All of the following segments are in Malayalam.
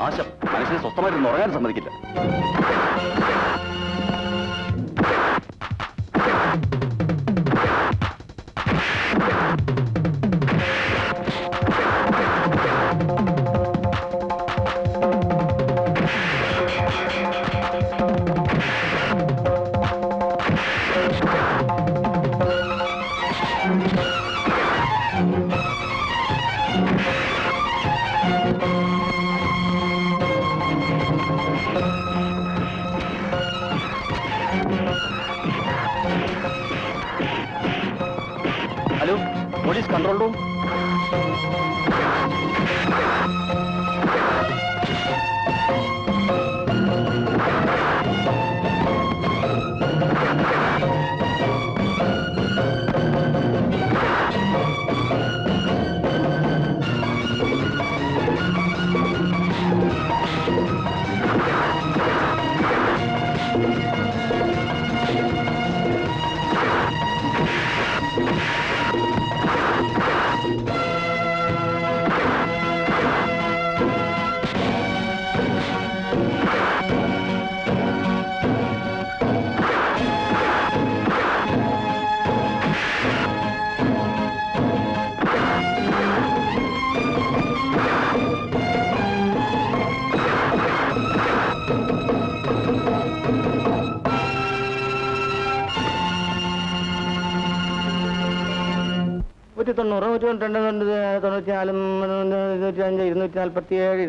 ആശം മനുഷ്യനെ സ്വസ്ഥമായിട്ട് ഉറങ്ങാൻ സമ്മതിക്കില്ല. Hello, police control room. തൊണ്ണൂറ് 192 94 205 247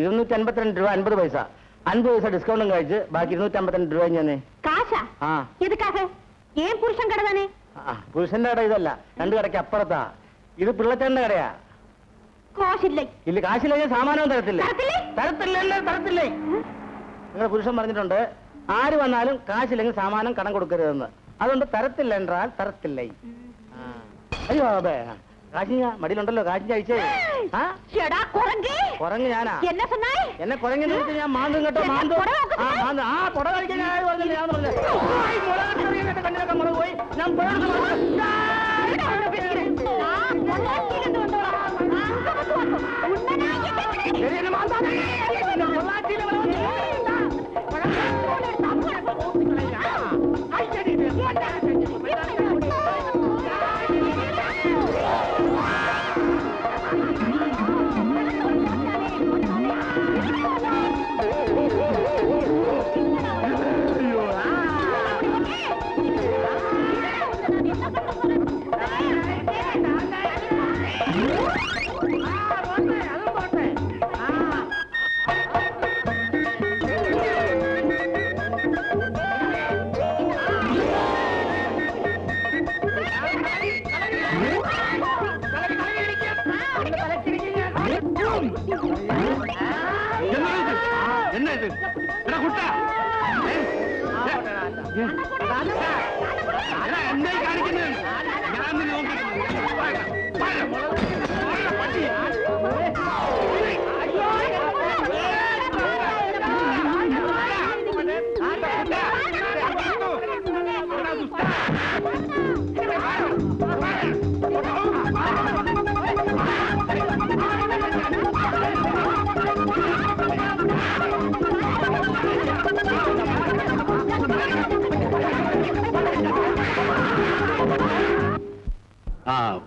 252 രൂപ 50 പൈസ 50 പൈസ ഡിസ്കൗണ്ടും കഴിച്ച് ബാക്കി 252 രൂപ ഞാൻ. പുരുഷന്റെ കട ഇതല്ല, 2 കടയ്ക്ക് അപ്പുറത്താ. ഇത് പിള്ളച്ചേട്ടന്റെ കടയാ. ഇല്ല, കാശില്ലെങ്കിൽ സാമാനവും തരത്തില്ലേ. തരത്തില്ലേ. നിങ്ങളുടെ പുരുഷൻ പറഞ്ഞിട്ടുണ്ട് ആര് വന്നാലും കാശില്ലെങ്കിൽ സാമാനം കടം കൊടുക്കരുതെന്ന്. അതുകൊണ്ട് തരത്തില്ല എന്നാൽ തരത്തില്ലേ. അയ്യോ അതെ, കാശിഞ്ഞ മടിയിലുണ്ടല്ലോ, കാശിഞ്ഞ അയച്ചേ. കുറങ്ങ് ഞാനാ. എന്നെ കുറങ്ങി നിർത്തി ഞാൻ മാന്തും കേട്ടോ, മാന്തും. ആ പുട കഴിക്കാൻ ഞാൻ പറഞ്ഞില്ല. ഞാൻ പറഞ്ഞു കണ്ണിലൊക്കെ മുളക് പോയി. ഞാൻ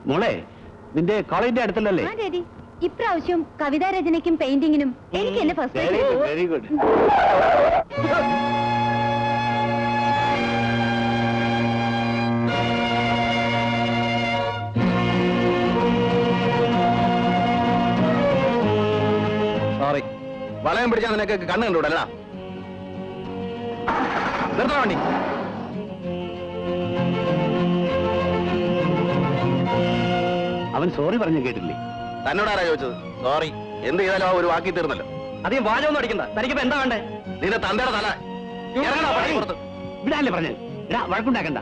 മോളെ, നിന്റെ കോളേജിന്റെ അടുത്തല്ലേ? ഇപ്രാവശ്യം കവിതാ രചനയ്ക്കും പെയിന്റിങ്ങിനും എനിക്ക് എന്നെ ഫസ്റ്റ്. Very good. സോറി, വളയം പിടിച്ചാൽ നിനക്ക് കണ്ണ് കണ്ടുകൂടല്ല. നിർത്തണം വണ്ടി. അവൻ സോറി പറഞ്ഞു കേട്ടില്ലേ? തന്നോടാരാ ചോദിച്ചത്? സോറി എന്ത് ചെയ്താലും ആ ഒരു വാക്കി തീർന്നല്ലോ. അധികം വാചകമൊന്നും അടിക്കണ്ട. തനിക്കിപ്പോ എന്താ വേണ്ടേ? നിന്റെ തന്തയുടെ തല വിടാല്ലേ പറഞ്ഞത്. വഴക്കുണ്ടാക്കണ്ട.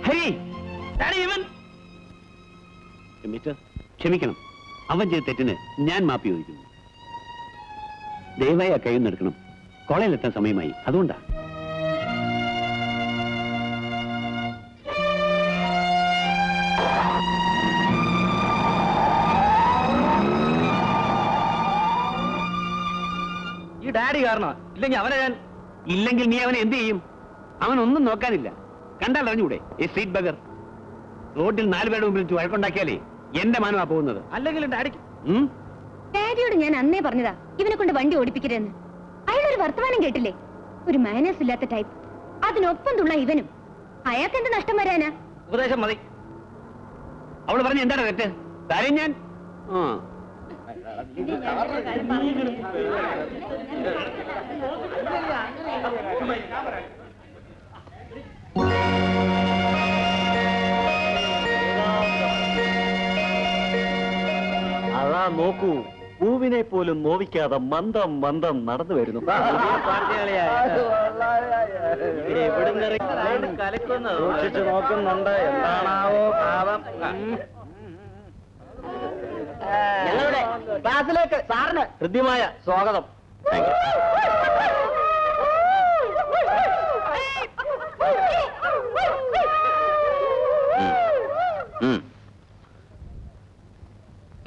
ഹരി, മിസ്റ്റർ, ക്ഷമിക്കണം. അവൻ ചെയ്ത തെറ്റിന് ഞാൻ മാപ്പി ചോദിക്കുന്നു. ദയവായി ആ കൈയൊന്ന് എടുക്കണം. കോളേജിലെത്താൻ സമയമായി, അതുകൊണ്ടാ. ഈ ഡാഡി കാരണം ഇല്ലെങ്കിൽ അവനെ ഞാൻ ഇല്ലെങ്കിൽ നീ അവനെ എന്ത് ചെയ്യും? അവനൊന്നും നോക്കാനില്ല. കണ്ടാൽ അറിഞ്ഞൂടെ ഈ സ്ട്രീറ്റ് ബഗർ? റോഡിൽ 4 പേരുടെ മുമ്പിൽ വെച്ച് വഴക്കുണ്ടാക്കിയാലേ എന്റെ മാനമാ പോകുന്നത്. അല്ലെങ്കിൽ ഡാഡിക്ക് ഡാഡിയോട് ഞാൻ അന്നേ പറഞ്ഞതാ ഇവനെ കൊണ്ട് വണ്ടി ഓടിപ്പിക്കരുതെന്ന്. അയാളൊരു വർത്തമാനം കേട്ടില്ലേ? ഒരു മാനേഴ്സ് ഇല്ലാത്ത ടൈപ്പ്. അതിനൊപ്പം തുള്ള ഇവനും. അയാൾക്ക് എന്ത് നഷ്ടം വരാനാ? ഉപദേശം മതി. അവള് പറഞ്ഞ എന്താണ് തെറ്റ്? കാര്യം ഞാൻ അതാ നോക്കൂ, പൂവിനെ പോലും നോവിക്കാതെ മന്ദം മന്ദം നടന്നു വരുന്നു. സൂക്ഷിച്ചു നോക്കുന്നുണ്ട്. എന്താണാവോ ഭാവം? ഞങ്ങളുടെ ക്ലാസ്സിലേക്ക് സാറിന് ഹൃദ്യമായ സ്വാഗതം.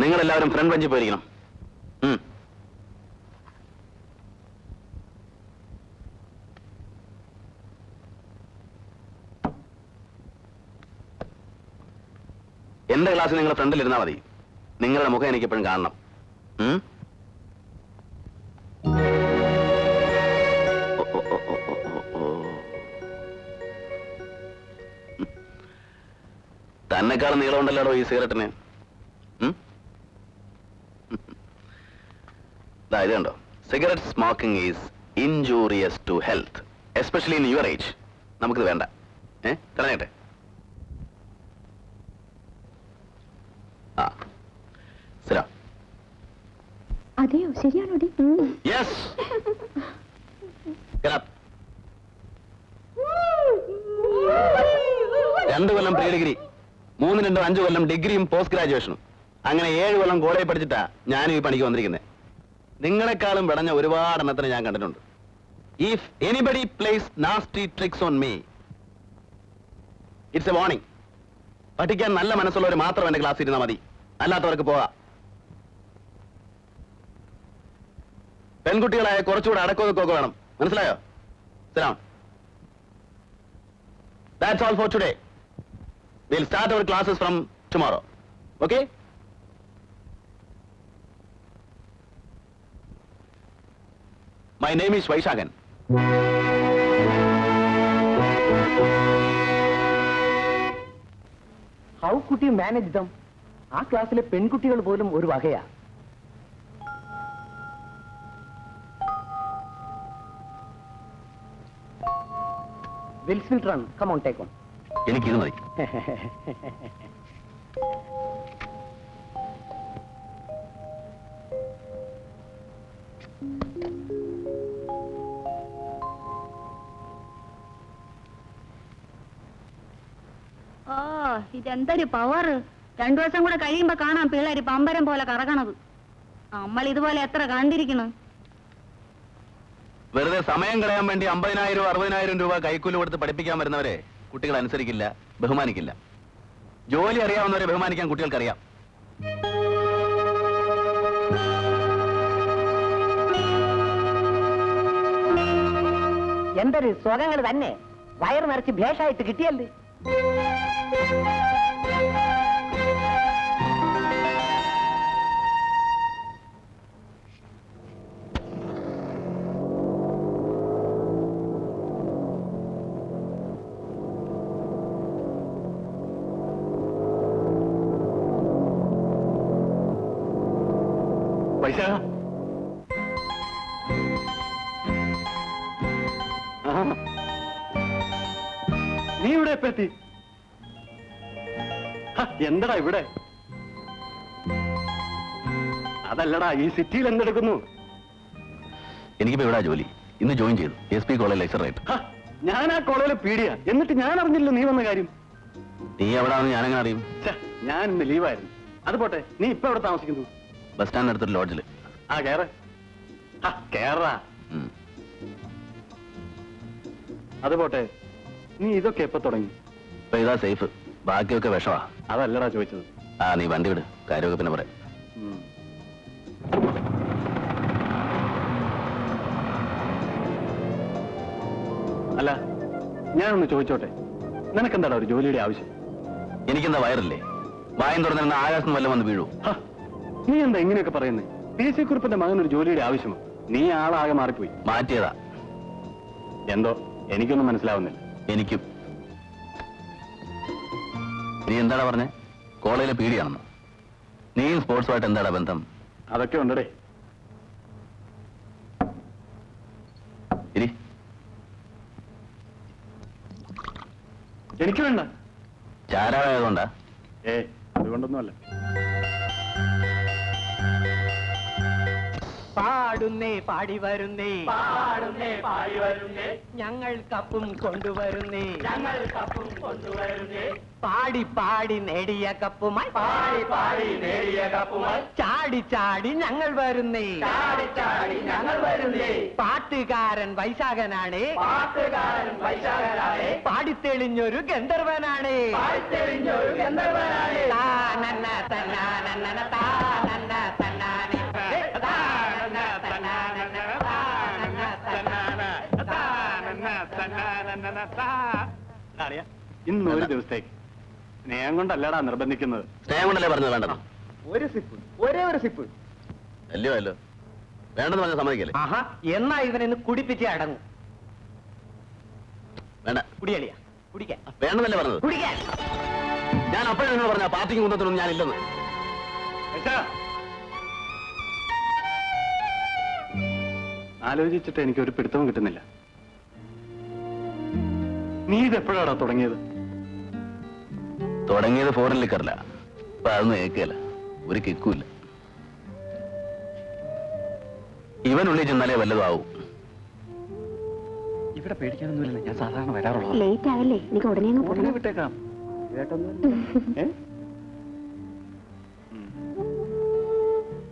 നിങ്ങളെല്ലാവരും ഫ്രണ്ട് ബെഞ്ചിൽ പോയിരിക്കണം. എന്റെ ക്ലാസ്സിൽ നിങ്ങൾ ഫ്രണ്ടിൽ ഇരുന്നാൽ മതി. നിങ്ങളുടെ മുഖം എനിക്ക് എപ്പോഴും കാണണം. തന്നെക്കാളും നീളമുണ്ടല്ലോ ഈ സിഗരറ്റിന്. ഇത് കണ്ടോ, cigarette smoking is injurious to health, especially in your age. നമുക്കിത് വേണ്ട. കളഞ്ഞട്ടെ. അതെയോ? ശരിയാണോ? യെസ്. 2 കൊല്ലം പ്രീ ഡിഗ്രി, 3 5 കൊല്ലം ഡിഗ്രിയും പോസ്റ്റ് ഗ്രാജുവേഷനും, അങ്ങനെ 7 കൊല്ലം കോളേജ് പഠിച്ചിട്ടാ ഞാനും ഈ പണിക്ക് വന്നിരിക്കുന്നത്. നിങ്ങളെക്കാളും വിടഞ്ഞ ഒരുപാട് എണ്ണത്തിന് ഞാൻ കണ്ടിട്ടുണ്ട്. If anybody place nasty tricks on me, it's A warning. പഠിക്കാൻ നല്ല മനസ്സുള്ളവർ മാത്രം എന്റെ ക്ലാസ് ഇരുന്നാൽ മതി, അല്ലാത്തവർക്ക് പോകാം. പെൺകുട്ടികളായ കുറച്ചുകൂടെ അടക്കമൊക്കെ വേണം, മനസ്സിലായോ? Sit down. That's all for today. We'll start our classes from tomorrow. Okay? My name is Vaishagan. How could you manage them? ആ ക്ലാസ്സിലെ പെൺകുട്ടികൾ പോലും ഒരു വകയാ. Wills will run. Come on, take one. എനിക്കിത് മതി. ഇതെന്തൊരു പവർ! 2 ദിവസം കൂടെ കഴിയുമ്പോ കാണാം പിള്ളേര് പമ്പരം പോലെ കറങ്ങണത്. നമ്മൾ ഇതുപോലെ എത്ര കണ്ടിരിക്കണം. വെറുതെ സമയം കളയാൻ വേണ്ടി 50,000 60,000 രൂപ കൈക്കൂലി കൊടുത്ത് പഠിപ്പിക്കാൻ വരുന്നവരെ കുട്ടികൾ അനുസരിക്കില്ല, ബഹുമാനിക്കില്ല. ജോലി അറിയാവുന്നവരെ ബഹുമാനിക്കാൻ കുട്ടികൾക്കറിയാം. എന്തൊരു സ്വകങ്ങൾ തന്നെ, വയറ് നിറച്ച് ഭേഷായിട്ട് കിട്ടിയല്ലേ. പൈസ നീ ഇവിടെ എത്തി? എന്തടാ ഇവിടെ? അതല്ലടാ, ഈ സിറ്റിയിൽ എന്തെടുക്കുന്നു? എനിക്കിപ്പോ ഇവിടെ ജോലി. ഇന്ന് ജോയിൻ ചെയ്തു SP കോളേജ് ലെക്ചർ ആയിട്ട്. ഞാൻ ആ കോളേജിലെ പീഡിയ, എന്നിട്ട് ഞാൻ അറിഞ്ഞില്ല നീ വന്ന കാര്യം. നീ എവിടാന്ന് ഞാനെങ്ങനെ അറിയും? ഞാൻ ഇന്ന് ലീവായിരുന്നു. അത് പോട്ടെ, നീ ഇപ്പൊ എവിടെ താമസിക്കുന്നു? ബസ് സ്റ്റാൻഡ് അടുത്തൊരു ലോഡ്ജില്. ആ കേറാ. അത് പോട്ടെ, നീ ഇതൊക്കെ എപ്പോ തുടങ്ങി? ഇപ്പൊ ഇതാ സേഫ്, ബാക്കിയൊക്കെ വിഷമാ. അതല്ലടാ ചോദിച്ചത്. ആ നീ വണ്ടി വിട്, കാര്യമൊക്കെ പിന്നെ പറയാം. അല്ല, ഞാനൊന്ന് ചോദിച്ചോട്ടെ, നിനക്കെന്താടാ ഒരു ജോലിയുടെ ആവശ്യം? എനിക്കെന്താ വയറില്ലേ? വായം തുറന്നിരുന്ന ആകാശം വല്ലതും വന്ന് വീഴൂ. നീ എന്താ ഇങ്ങനെയൊക്കെ പറയുന്നേ? PC കുറുപ്പിന്റെ മകൻ ഒരു ജോലിയുടെ ആവശ്യമോ? നീ ആളാകെ മാറിപ്പോയി. മാറ്റിയതാ. എന്തോ എനിക്കൊന്നും മനസ്സിലാവുന്നില്ല. എനിക്കും. നീ എന്താടാ പറഞ്ഞേ? കോളേജിലെ പീഡിയാണെന്നോ? നീയും സ്പോർട്സുമായിട്ട് എന്താടാ ബന്ധം? അതൊക്കെ ഉണ്ടടേ. ഇരി. എനിക്ക് വേണ്ട. ചാരായതുകൊണ്ടാ? അതുകൊണ്ടൊന്നുമല്ല. പാടുന്നേ പാടി വരുന്നേ, പാടുന്നേ പാടി വരുന്നേ, ഞങ്ങൾ കപ്പും കൊണ്ടുവരുന്നേ, ഞങ്ങൾ കപ്പും കൊണ്ടുവരുന്നേ, പാടി പാടി നേടിയ കപ്പുമായി, പാടി പാടി നേടിയ കപ്പുമായി, ചാടി ചാടി ഞങ്ങൾ വരുന്നേ, ചാടി ചാടി ഞങ്ങൾ വരുന്നേ, പാട്ടുകാരൻ വൈശാഖനാണ്, പാട്ടുകാരൻ വൈശാഖനാണ്, പാടിത്തെളിഞ്ഞൊരു ഗന്ധർവനാണ്, പാടിത്തെളിഞ്ഞൊരു ഗന്ധർവനാണ്, താനന്ന തന്നാനന്ന താനന്ന തന്നാനെ ഇന്ന് ഒരു ദിവസത്തേക്ക്. സ്നേഹം കൊണ്ടല്ലടാ നിർബന്ധിക്കുന്നത്. സ്നേഹം കൊണ്ടല്ലേ പറഞ്ഞത് വേണ്ടെന്ന്? ഒരു സിപ്പ്, ഒരേ ഒരു സിപ്പ്. അല്ലയോ അല്ലോ, വേണ്ടെന്ന് പറഞ്ഞ സമ്മതിക്കല്ലേ? ആഹാ, എന്നാ ഇവനെ കുടിപ്പിച്ച് അടങ്ങും. വേണ്ട. കുടിയളിയാ, കുടിക്കാൻ. വേണ്ടെന്നല്ലേ പറഞ്ഞത്? കുടിക്കാൻ. ഞാൻ അപ്പോഴും നിങ്ങൾ പറഞ്ഞ പാർട്ടിക്ക് കുന്നത്തിനൊന്നും ഞാനില്ലെന്ന്. ആലോചിച്ചിട്ട് എനിക്ക് ഒരു പിടുത്തവും കിട്ടുന്നില്ല. നീ ഇതെപ്പോഴാടാ തുടങ്ങിയത്? തുടങ്ങിയത് ഫോറിൻ ലിക്കറില്ല. ഇപ്പൊ അതൊന്നും ഏക്കല്ല, ഒരു കിക്കൂല്ല. ഇവനുള്ളിൽ ചെന്നാലേ വല്ലതും ആവും. ഇവിടെ പേടിക്കാനൊന്നുമില്ല, ഞാൻ സാധാരണ വരാറുള്ളൂ. ലേറ്റ് ആവല്ലേ, എനിക്ക് ഉടനെ അങ്ങ് പോകണം. വിട്ടേക്കാം.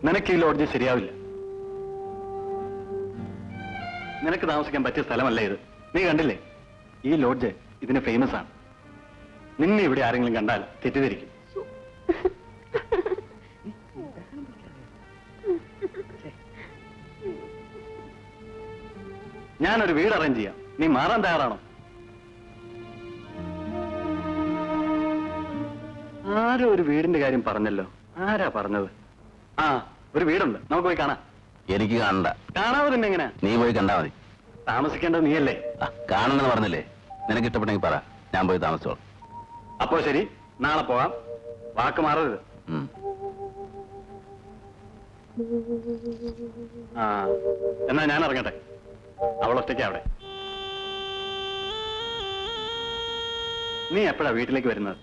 നിനക്ക് ഈ ലോഡ്ജ് ശരിയാവില്ല. നിനക്ക് താമസിക്കാൻ പറ്റിയ സ്ഥലമല്ല ഇത്. നീ കണ്ടില്ലേ, ഈ ലോഡ്ജ് ഇതിന് ഫേമസ് ആണ്. നിന്നെ ഇവിടെ ആരെങ്കിലും കണ്ടാൽ തെറ്റിദ്ധരിക്കും. ഞാനൊരു വീട് അറേഞ്ച് ചെയ്യാം. നീ മാറാൻ തയ്യാറാണോ? ആരോ ഒരു വീടിന്റെ കാര്യം പറഞ്ഞല്ലോ. ആരാ പറഞ്ഞത്? ആ, ഒരു വീടുണ്ട്, നമുക്ക് പോയി കാണാം. എനിക്ക് കാണണ്ട. കാണാതെ തന്നെ എങ്ങനെ? നീ പോയി കണ്ടാ മതി. താമസിക്കേണ്ടത് നീയല്ലേ? കാണണമെന്ന് പറഞ്ഞില്ലേ? നിനക്ക് ഇഷ്ടപ്പെട്ടെങ്കിൽ പറ, ഞാൻ പോയി താമസിച്ചോളാം. അപ്പോ ശരി, നാളെ പോകാം. വാക്ക് മാറരുത്. ആ, എന്നാ ഞാൻ ഇറങ്ങട്ടെ. അവളൊറ്റയ്ക്ക് അവിടെ. നീ എപ്പോഴാ വീട്ടിലേക്ക് വരുന്നത്?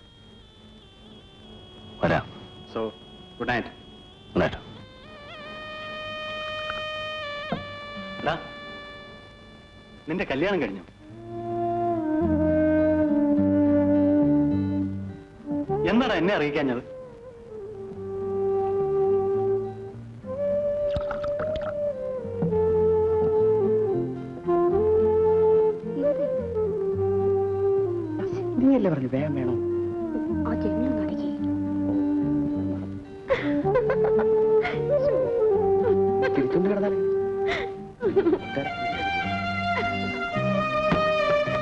വരാം. So good night. Good night. നിന്റെ കല്യാണം കഴിഞ്ഞു? എന്താടാ എന്നെ അറിയിക്കാഞ്ഞത്? നീയല്ലേ പറഞ്ഞു വേഗം വേണം. തിരിച്ചുകൊണ്ട് കിടന്നാലേ